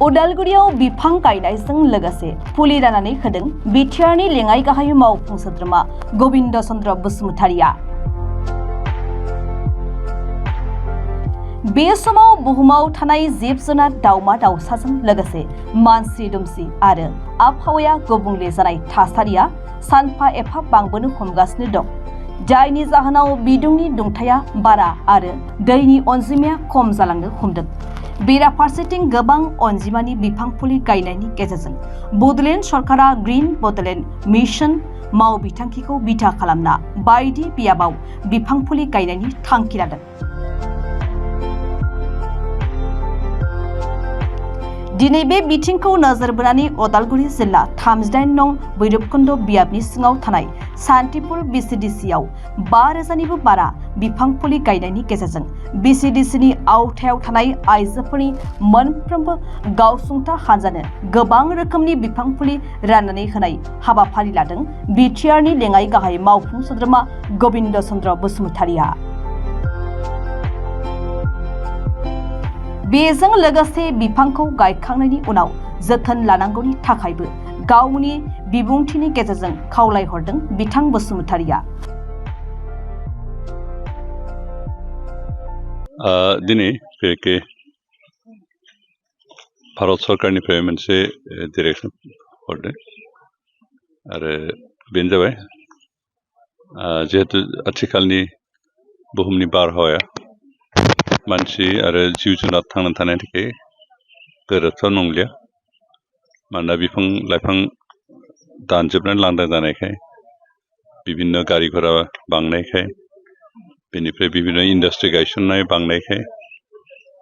उदालगुरियाव बिफां गायनायजों लोगोसे फुलि राननानै होदों बिटिआरनि लेङाइ गाहाय मावफुं सोद्रोमा गबिन्द चन्द्र बसुमतारिया। बे समाव बुहुमाव थानाय जिब जुनार दाउमा दाउसाजों लोगोसे मानसि दुमसि आरो आबहावाया गुबुंले जानाय थासारिया सानफा एफा बांबोनो हमगासिनो दं, जायनि जाहोनाव बिदुंनि दुंथाया बारा आरो दैनि अनजिमाया खम जालांनो हमदों। बेराफारसेथिं गोबां अनजिमानि बिफां फुलि गायनायनि गेजेरजों बड'लेण्ड सरकारा ग्रीन बड'लेण्ड मिशन मावबिथांखिखौ बिथा खालामना बायदि बियाबाव बिफां फुलि गायनायनि थांखि लादों। दिनै बे बिथिंखौ नोजोर बोनानै उदालगुरि जिल्ला 38 नं भैरबकुन्द बियाबनि सिङाव थानाय सान्तिपुर बिसिडिसिआव 5,000निबो बारा बिफां फुलि गायनायनि गेजेरजों बिसिडिसिनि आवथायाव थानाय आइजोफोरनि मोनफ्रोमबो गावसुंथा हानजानो गोबां रोखोमनि बिफां फुलि राननानै होनाय हाबाफारि लादों बिटिआरनि लेङाइ गाहाय मावफुं सोद्रोमा गबिन्द चन्द्र बसुमतारिया। बेजों लोगोसे बिफांखौ गायखांनायनि उनाव जोथोन लानांगौनि थाखायबो गावनि बिबुंथिनि गेजेरजों खावलायहरदों बिथां बसुमतारिया। दिनै बे भारत सरकारनिफ्राय मोनसे डिरेक्सन हरदों आरो बेनो जाबाय जिहेतु आथिखालनि बुहुमनि बारहावाया मानसि आरो जिब जुनार थांना थानायनि थाखाय गोरोबथाव नंलिया, मानोना बिफां लाइफां दानजोबनानै लांदां जानायखाय, बिभिन्न गारि घोड़ा बांनायखाय, बेनिफ्राय बिभिन्न इन्डास्ट्रि गायसननाय बांनायखाय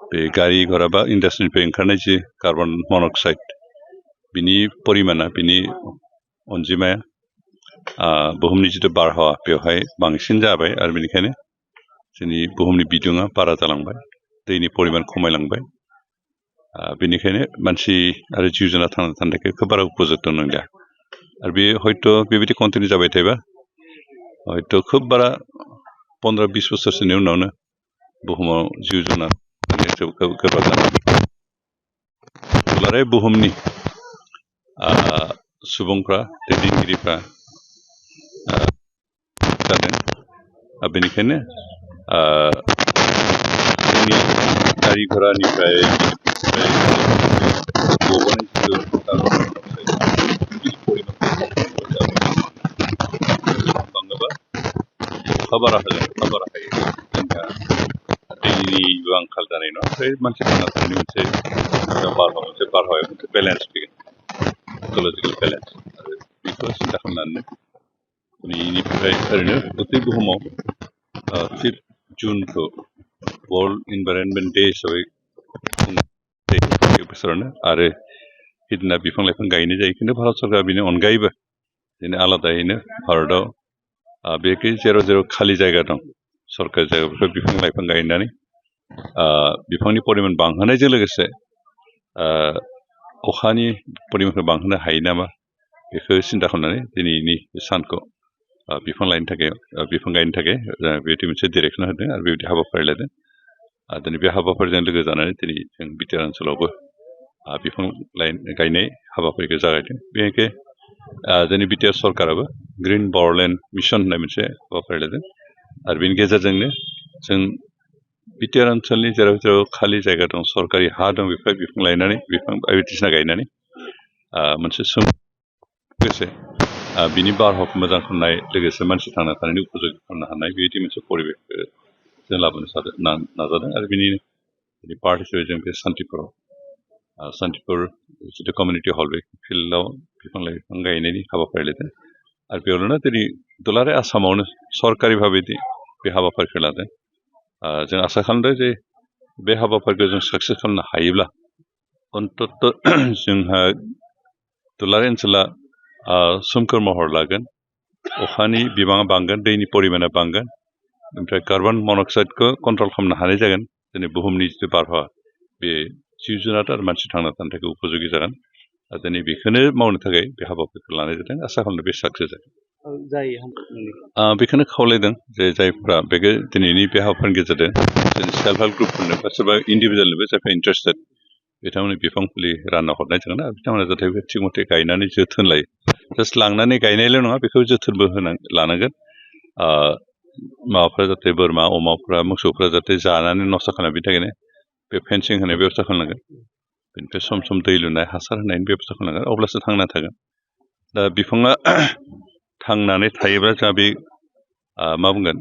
बे गारि घोड़ा बा इन्डास्ट्रिनिफ्राय ओंखारनाय जि कार्बन मन'क्साइड बिनि परिमाना, बिनि अनजिमाया बुहुमनि जिथु बारहावा बेवहाय बांसिन जाबाय आरो बेनिखायनो जोंनि बुहुमनि बिदुङा बारा जालांबाय, दैनि परिमान खमायलांबाय। बेनिखायनो मानसि आरो जिब जुनार थांना थानो थाखाय खोब बारा उपजुक्त नंलिया आरो बे हयथ' बेबायदि कन्टिनिउ जाबाय थायोबा हयथ' खोब बारा 15-20 बोसोरसोनि उनावनो बुहुमाव जिब जुनार गोब्राब जानानै दुलाराय बुहुमनि सुबुंफ्रा, दैदेनगिरिफ्रा जादों। बेनिखायनो जोंनि गारि घोड़ानिफ्राय गबोनाय जिथु बाङोबा अखा बारा हागोन, अखा बारा हायो, जोंहा दैनिबो आंखाल जानाय नङा, ओमफ्राय मानसि थांना थानायनि मोनसे बारहावाया मोनसे बेलेन्स फैगोन, इक'लजिकेल बेलेन्स। आरो बेखौ सिन्था खालामनानै बेनिफ्राय ओरैनो गथै बुहुमाव 5 जुनखौ वर्ल्ड इनभाइरनमेन्ट डे हिसाबै बोसोरावनो आरो बिदिना बिफां लाइफां गायनाय जायो। खिन्थु भारत सरकारा बेनि अनगायैबो दिनै आलादायैनो भारतआव बेखि जेराव जेराव खालि जायगा दं सरकारि जायगाफोरखौ बिफां लाइफां गायनानै बिफांनि परिमाण बांहोनायजों लोगोसे अखानि परिमाणखौ बांहोनो हायो नामा बेखौ सिन्था खालामनानै दिनैनि सानखौ बिफां गायनो थाखाय बेबायदि मोनसे डिरेक्सन होदों आरो बेबायदि हाबाफारि लादों। दिनै बे हाबाफारिजों लोगो जानानै दिनै जों बिटिआर ओनसोलावबो बिफां गायनाय हाबाफारिखौ जागायदों। बेनिखाय जोंनि बिटिआर सरकाराबो ग्रीन बड'लेण्ड मिशन होननाय मोनसे हाबाफारि लादों आरो बेनि गेजेरजोंनो जों बिटिआर ओनसोलनि जेराव जेराव खालि जायगा दं, सरकारि हा दं, बेफोर बिफां लायनानै बिफां बायदिसिना गायनानै मोनसे लोगोसे बिनि बारहावाखौ मोजां खालामनाय, लोगोसे मानसि थांना थानायनि उपযোगि खालामनो हानाय बेबायदि मोनसे परिबेखखौ जों लाबोनो नाजादों आरो बिनि पार्ट हिसाबै जों बे सान्तिपुर जिथु कमिउनिटि हल बे फिल्डआव बिफां लाइफां गायनायनि हाबाफारि लादों आरो बेयावनो दिनै दुलाराय आसामावनो सरकारि भाबै बे हाबाफारिखौ लादों। जों आसा खालामदों जे बे हाबाफारिखौ जों साक्सेस खालामनो हायोब्ला अन्तत जोंहा दुलाराय ओनसोला सोमखोर महर लागोन, अखानि बिबाङा बांगोन, दैनि परिमाणा बांगोन, ओमफ्राय कार्बन मन'क्साइडखौ कन्ट्रल खालामनो हानाय जागोन। दिनै बुहुमनि जिथु बारहावा बे जिब जुनार आरो मानसि थांना थानो थाखाय उपयोगि जागोन। दिनै बेखौनो मावनो थाखाय बे हाबाफारिखौ लानाय जादों। आसा खालामदों बे साक्सेस जागोन। बेखौनो खावलायदों जे जायफ्रा बेखौ दिनैनि बे हाबाफारिनि गेजेरजों सेल्फ हेल्प ग्रुपफोरनो बा सोरबा इन्डिभिजुवेलनोबो जायफ्रा इन्टारेस्टेड बिथांमोननि बिफां फुलि रानना हरनाय जागोन आरो बिथांमोना जाहाथे थिग मथे गायनानै जोथोन लायो जास्ट लांनानै गायनायल' नङा बेखौ जोथोनबो लानांगोन माबाफ्रा जाहाथे बोरमा अमाफ्रा मोसौफ्रा जाहाथे जानानै नस्थ' खालामा बिनि थाखायनो बे फेन्सिं होनाय बेब'स्था खालामनांगोन बेनिफ्राय सम सम दै लुनाय हासार होनायनि बेब'स्था खालामनांगोन अब्लासो थांना थागोन दा बिफाङा थांनानै थायोब्ला जोंहा बे मा बुंगोन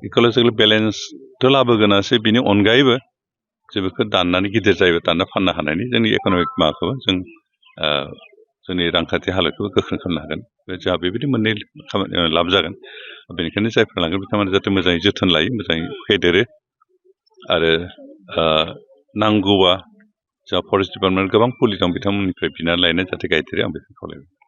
इक'लजिकेल बेलेन्सथ' लाबोगोनासो बिनि अनगायैबो जे बेखौ दाननानै गिदिर जायोबा दानना फाननो हानायनि जोंनि इक'नमिक माबाखौबो जों जोंनि रांखान्थि हालोदखौबो गोख्रों खालामनो हागोन जोंहा बेबायदि मोननै खामानि लाब जागोन बेनिखायनो जायफोर लांगोन बिथांमोना जाहाथे मोजाङै जोथोन लायो मोजाङै फेदेरो आरो नांगौबा जोंहा फरेस्ट डिपार्टमेन्ट गोबां फुलि दं बिथांमोननिफ्राय बिनानै लायनाय जाहाथे गायदेरो आं बेखौ खावलायबाय